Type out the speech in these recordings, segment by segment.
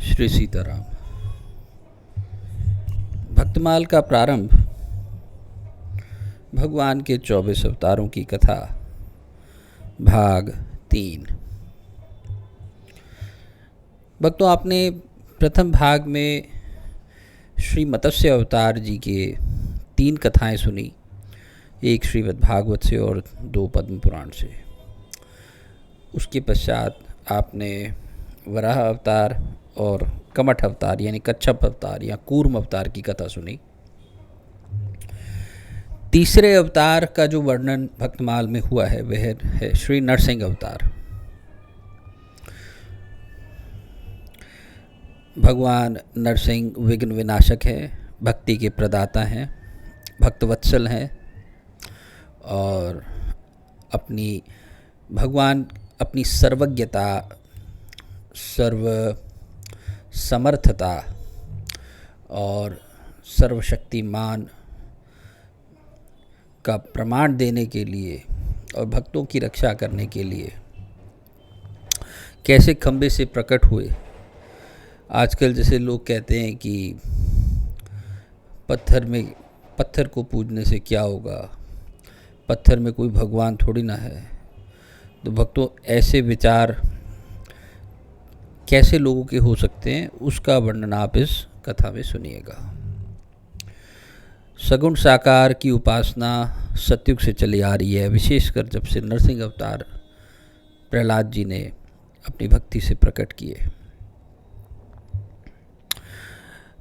श्री सीताराम। भक्तमाल का प्रारंभ भगवान के 24 अवतारों की कथा भाग 3। भक्तों, आपने प्रथम भाग में श्री मत्स्य अवतार जी के 3 कथाएं सुनी, एक श्रीमद् भागवत से और 2 पद्म पुराण से। उसके पश्चात आपने वराह अवतार और कमठ अवतार यानी कच्छप अवतार या कूर्म अवतार की कथा सुनी। तीसरे अवतार का जो वर्णन भक्तमाल में हुआ है वह है श्री नरसिंह अवतार। भगवान नरसिंह विघ्न विनाशक हैं, भक्ति के प्रदाता हैं, भक्तवत्सल हैं और भगवान अपनी सर्वज्ञता, सर्व समर्थता और सर्वशक्तिमान का प्रमाण देने के लिए और भक्तों की रक्षा करने के लिए कैसे खंबे से प्रकट हुए। आजकल जैसे लोग कहते हैं कि पत्थर को पूजने से क्या होगा, पत्थर में कोई भगवान थोड़ी ना है। तो भक्तों, ऐसे विचार कैसे लोगों के हो सकते हैं, उसका वर्णन आप इस कथा में सुनिएगा। सगुण साकार की उपासना सतयुग से चली आ रही है, विशेषकर जब से नरसिंह अवतार प्रहलाद जी ने अपनी भक्ति से प्रकट किए।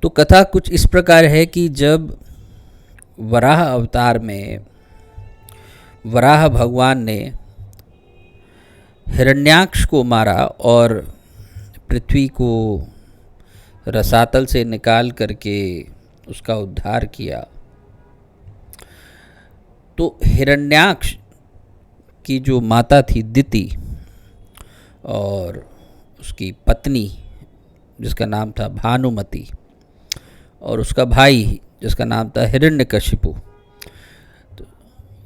तो कथा कुछ इस प्रकार है कि जब वराह अवतार में वराह भगवान ने हिरण्याक्ष को मारा और पृथ्वी को रसातल से निकाल करके उसका उद्धार किया, तो हिरण्याक्ष की जो माता थी दिति और उसकी पत्नी जिसका नाम था भानुमति और उसका भाई जिसका नाम था हिरण्यकशिपु,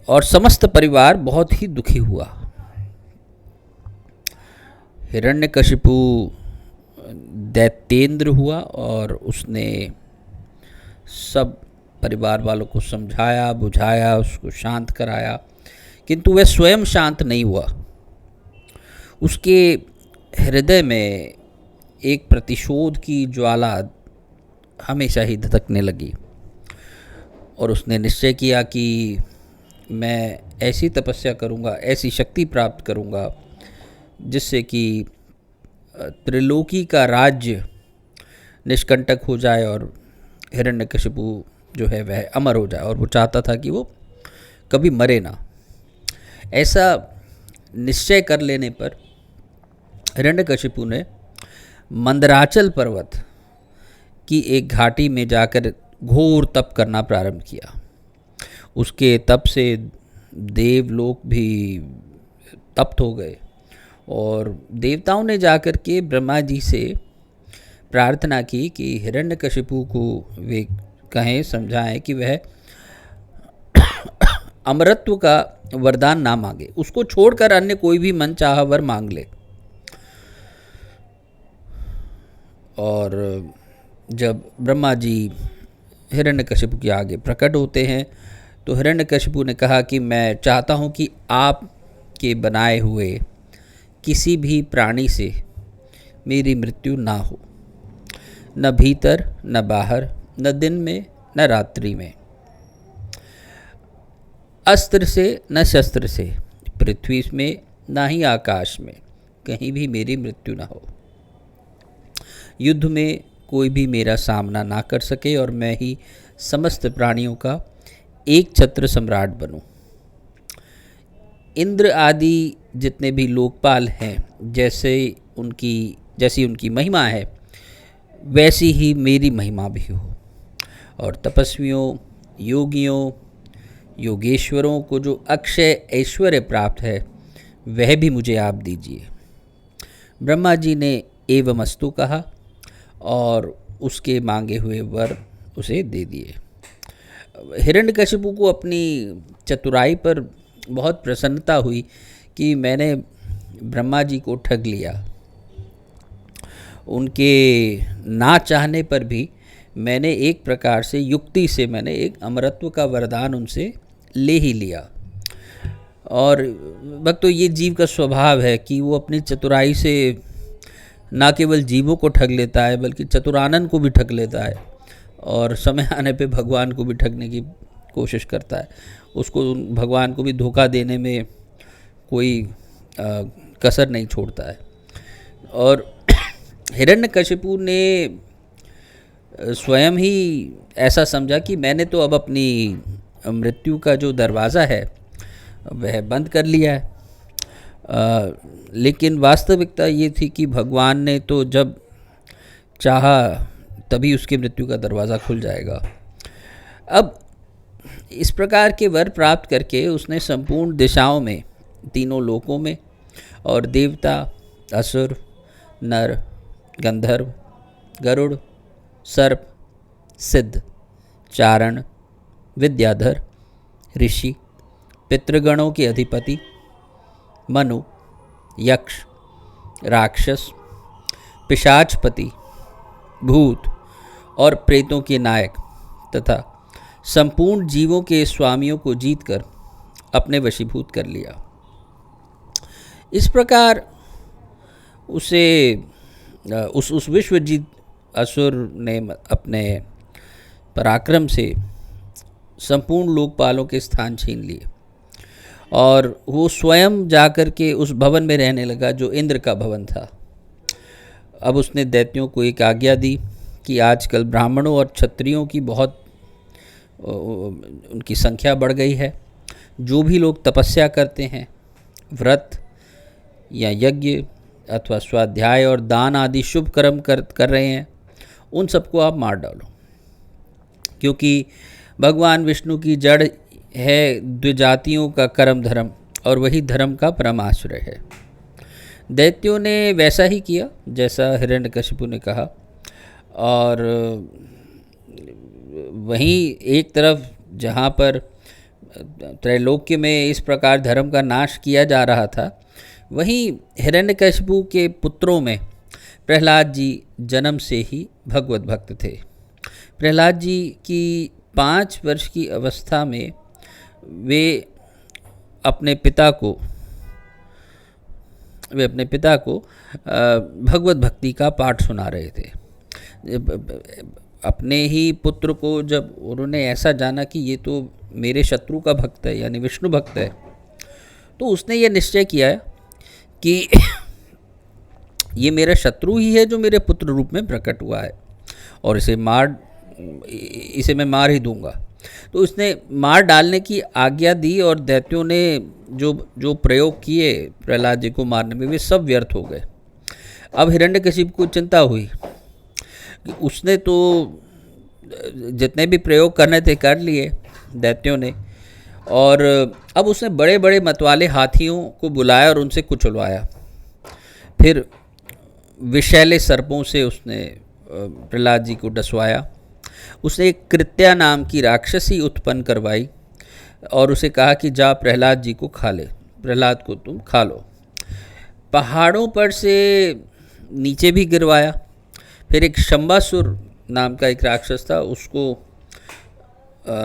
और समस्त परिवार बहुत ही दुखी हुआ। हिरण्यकशिपु दैत्येंद्र हुआ और उसने सब परिवार वालों को समझाया, बुझाया, उसको शांत कराया, किंतु वह स्वयं शांत नहीं हुआ। उसके हृदय में एक प्रतिशोध की ज्वाला हमेशा ही धधकने लगी और उसने निश्चय किया कि मैं ऐसी तपस्या करूँगा, ऐसी शक्ति प्राप्त करूँगा जिससे कि त्रिलोकी का राज्य निष्कंटक हो जाए और हिरण्यकशिपु जो है वह अमर हो जाए। और वो चाहता था कि वो कभी मरे ना। ऐसा निश्चय कर लेने पर हिरण्यकशिपु ने मंदराचल पर्वत की एक घाटी में जाकर घोर तप करना प्रारंभ किया। उसके तप से देवलोक भी तप्त हो गए और देवताओं ने जाकर के ब्रह्मा जी से प्रार्थना की कि हिरण्यकशिपु को वे कहें, समझाएं कि वह अमरत्व का वरदान ना मांगे, उसको छोड़कर अन्य कोई भी मनचाहा वर मांग ले। और जब ब्रह्मा जी हिरण्यकशिपु के आगे प्रकट होते हैं तो हिरण्यकशिपु ने कहा कि मैं चाहता हूँ कि आपके बनाए हुए किसी भी प्राणी से मेरी मृत्यु ना हो, न भीतर न बाहर, न दिन में न रात्रि में, अस्त्र से न शस्त्र से, पृथ्वी में ना ही आकाश में, कहीं भी मेरी मृत्यु ना हो। युद्ध में कोई भी मेरा सामना ना कर सके और मैं ही समस्त प्राणियों का एक छत्र सम्राट बनूं। इंद्र आदि जितने भी लोकपाल हैं, जैसी उनकी महिमा है वैसी ही मेरी महिमा भी हो, और तपस्वियों, योगियों, योगेश्वरों को जो अक्षय ऐश्वर्य प्राप्त है वह भी मुझे आप दीजिए। ब्रह्मा जी ने एवमस्तु कहा और उसके मांगे हुए वर उसे दे दिए। हिरण्यकशिपु को अपनी चतुराई पर बहुत प्रसन्नता हुई कि मैंने ब्रह्मा जी को ठग लिया, उनके ना चाहने पर भी मैंने एक प्रकार से युक्ति से मैंने एक अमरत्व का वरदान उनसे ले ही लिया। और भक्त तो ये जीव का स्वभाव है कि वो अपनी चतुराई से ना केवल जीवों को ठग लेता है बल्कि चतुरानन को भी ठग लेता है, और समय आने पे भगवान को भी ठगने की कोशिश करता है। उसको भगवान को भी धोखा देने में कोई कसर नहीं छोड़ता है। और हिरण्यकशिपु ने स्वयं ही ऐसा समझा कि मैंने तो अब अपनी मृत्यु का जो दरवाज़ा है वह बंद कर लिया है। लेकिन वास्तविकता ये थी कि भगवान ने तो जब चाहा तभी उसकी मृत्यु का दरवाज़ा खुल जाएगा। अब इस प्रकार के वर प्राप्त करके उसने संपूर्ण दिशाओं में, तीनों लोकों में, और देवता, असुर, नर, गंधर्व, गरुड़, सर्प, सिद्ध, चारण, विद्याधर, ऋषि, पितृगणों के अधिपति, मनु, यक्ष, राक्षस, पिशाचपति, भूत और प्रेतों के नायक तथा संपूर्ण जीवों के स्वामियों को जीतकर अपने वशीभूत कर लिया। इस प्रकार उसे उस विश्वजीत असुर ने अपने पराक्रम से संपूर्ण लोकपालों के स्थान छीन लिए, और वो स्वयं जाकर के उस भवन में रहने लगा जो इंद्र का भवन था। अब उसने दैत्यों को एक आज्ञा दी कि आजकल ब्राह्मणों और क्षत्रियों की बहुत उनकी संख्या बढ़ गई है। जो भी लोग तपस्या करते हैं, व्रत या यज्ञ अथवा स्वाध्याय और दान आदि शुभ कर्म कर रहे हैं, उन सबको आप मार डालो, क्योंकि भगवान विष्णु की जड़ है द्विजातियों का कर्म धर्म, और वही धर्म का परमाश्रय है। दैत्यों ने वैसा ही किया जैसा हिरण्यकशिपु ने कहा, और वहीं एक तरफ जहाँ पर त्रैलोक्य में इस प्रकार धर्म का नाश किया जा रहा था, वहीं हिरण्यकशिपु के पुत्रों में प्रहलाद जी जन्म से ही भगवत भक्त थे। प्रहलाद जी की 5 वर्ष की अवस्था में वे अपने पिता को भगवत भक्ति का पाठ सुना रहे थे। अपने ही पुत्र को जब उन्होंने ऐसा जाना कि ये तो मेरे शत्रु का भक्त है, यानी विष्णु भक्त है, तो उसने ये निश्चय किया कि ये मेरा शत्रु ही है जो मेरे पुत्र रूप में प्रकट हुआ है, और इसे मैं मार ही दूंगा। तो उसने मार डालने की आज्ञा दी, और दैत्यों ने जो प्रयोग किए प्रहलाद जी को मारने में, वे सब व्यर्थ हो गए। अब हिरण्यकशिपु को चिंता हुई कि उसने तो जितने भी प्रयोग करने थे कर लिए दैत्यों ने, और अब उसने बड़े बड़े मतवाले हाथियों को बुलाया और उनसे कुचलवाया। फिर विषैले सर्पों से उसने प्रहलाद जी को डसवाया। उसने एक कृत्या नाम की राक्षसी उत्पन्न करवाई और उसे कहा कि जा प्रहलाद जी को खा ले, प्रहलाद को तुम खा लो। पहाड़ों पर से नीचे भी गिरवाया। फिर एक शंबासुर नाम का एक राक्षस था,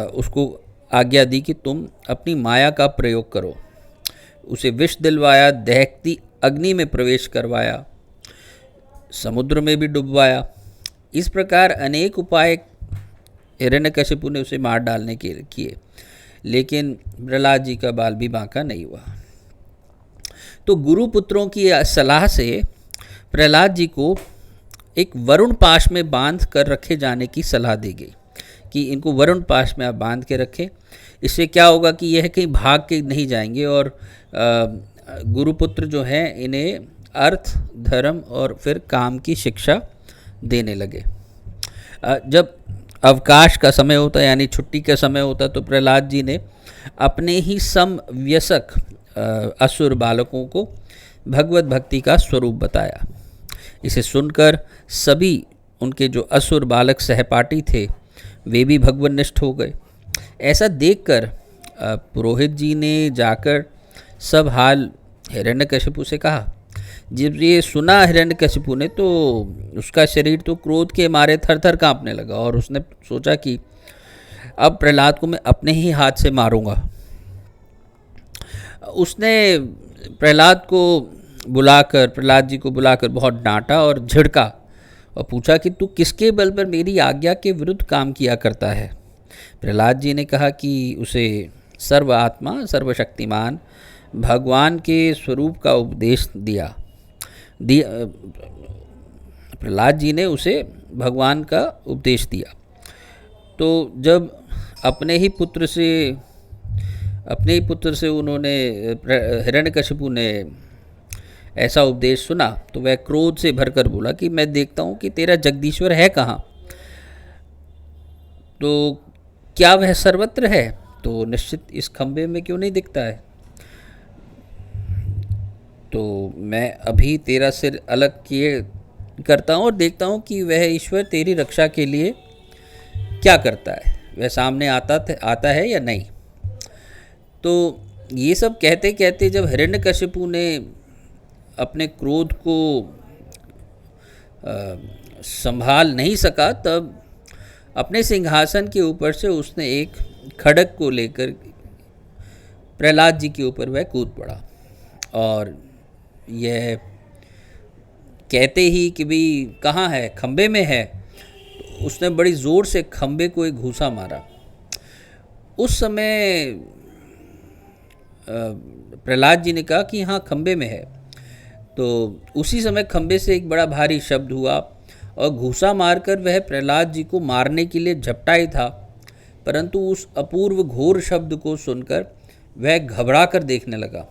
उसको आज्ञा दी कि तुम अपनी माया का प्रयोग करो। उसे विष दिलवाया, दहकती अग्नि में प्रवेश करवाया, समुद्र में भी डुबवाया। इस प्रकार अनेक उपाय हिरण्यकशिपु ने उसे मार डालने के किए, लेकिन प्रहलाद जी का बाल भी बांका नहीं हुआ। तो गुरुपुत्रों की सलाह से प्रहलाद जी को एक वरुण पाश में बांध कर रखे जाने की सलाह दी गई कि इनको वरुण पाश में आप बांध के रखें। इससे क्या होगा कि यह कहीं भाग के नहीं जाएंगे, और गुरुपुत्र जो हैं इन्हें अर्थ, धर्म और फिर काम की शिक्षा देने लगे। जब अवकाश का समय होता यानी छुट्टी का समय होता, तो प्रहलाद जी ने अपने ही समवयस्क असुर बालकों को भगवत भक्ति का स्वरूप बताया। इसे सुनकर सभी उनके जो असुर बालक सहपाठी थे वे भी भगवतनिष्ठ हो गए। ऐसा देखकर पुरोहित जी ने जाकर सब हाल हिरण्यकशिपु से कहा। जब ये सुना हिरण्यकशिपु ने तो उसका शरीर तो क्रोध के मारे थर थर काँपने लगा और उसने सोचा कि अब प्रहलाद को मैं अपने ही हाथ से मारूंगा। उसने प्रहलाद जी को बुलाकर बहुत डांटा और झिड़का और पूछा कि तू किसके बल पर मेरी आज्ञा के विरुद्ध काम किया करता है। प्रहलाद जी ने कहा कि उसे सर्व आत्मा सर्वशक्तिमान भगवान के स्वरूप का उपदेश दिया। प्रहलाद जी ने उसे भगवान का उपदेश दिया। तो जब अपने ही पुत्र से उन्होंने हिरण्यकशिपु ने ऐसा उपदेश सुना तो वह क्रोध से भरकर बोला कि मैं देखता हूँ कि तेरा जगदीश्वर है कहाँ, तो क्या वह सर्वत्र है? तो निश्चित इस खंबे में क्यों नहीं दिखता है? तो मैं अभी तेरा सिर अलग किए करता हूँ और देखता हूँ कि वह ईश्वर तेरी रक्षा के लिए क्या करता है, वह सामने आता है या नहीं। तो ये सब कहते कहते जब हिरण्यकशिपु ने अपने क्रोध को संभाल नहीं सका तब अपने सिंहासन के ऊपर से उसने एक खड्ग को लेकर प्रहलाद जी के ऊपर वह कूद पड़ा और यह कहते ही कि भाई कहाँ है, खंबे में है, तो उसने बड़ी ज़ोर से खंबे को एक घूंसा मारा। उस समय प्रहलाद जी ने कहा कि हाँ खंबे में है। तो उसी समय खंबे से एक बड़ा भारी शब्द हुआ और घूंसा मारकर वह प्रहलाद जी को मारने के लिए झपटा ही था, परंतु उस अपूर्व घोर शब्द को सुनकर वह घबरा कर देखने लगा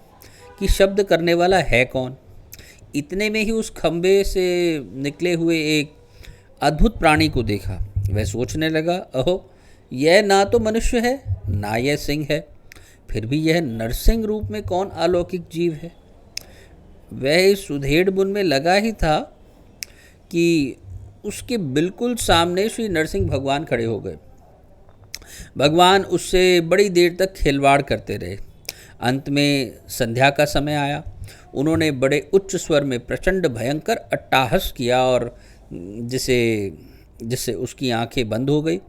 कि शब्द करने वाला है कौन। इतने में ही उस खंबे से निकले हुए एक अद्भुत प्राणी को देखा। वह सोचने लगा, अहो यह ना तो मनुष्य है ना यह सिंह है, फिर भी यह नरसिंह रूप में कौन अलौकिक जीव है। वह इस सुधेड़ बुन में लगा ही था कि उसके बिल्कुल सामने श्री नरसिंह भगवान खड़े हो गए। भगवान उससे बड़ी देर तक खिलवाड़ करते रहे। अंत में संध्या का समय आया। उन्होंने बड़े उच्च स्वर में प्रचंड भयंकर अट्टहास किया और जिससे उसकी आंखें बंद हो गई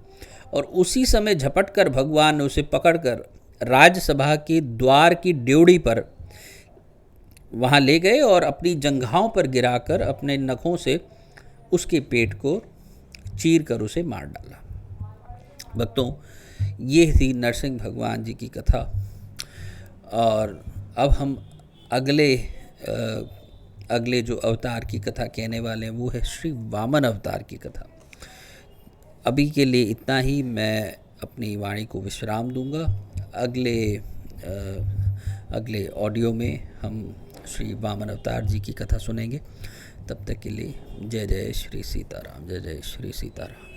और उसी समय झपटकर भगवान ने उसे पकड़कर राजसभा के द्वार की ड्योढ़ी पर वहाँ ले गए और अपनी जंघाओं पर गिराकर अपने नखों से उसके पेट को चीर कर उसे मार डाला। भक्तों, ये थी नरसिंह भगवान जी की कथा। और अब हम अगले जो अवतार की कथा कहने वाले हैं वो है श्री वामन अवतार की कथा। अभी के लिए इतना ही, मैं अपनी वाणी को विश्राम दूंगा। अगले ऑडियो में हम श्री वामन अवतार जी की कथा सुनेंगे। तब तक के लिए जय जय श्री सीताराम, जय जय श्री सीताराम।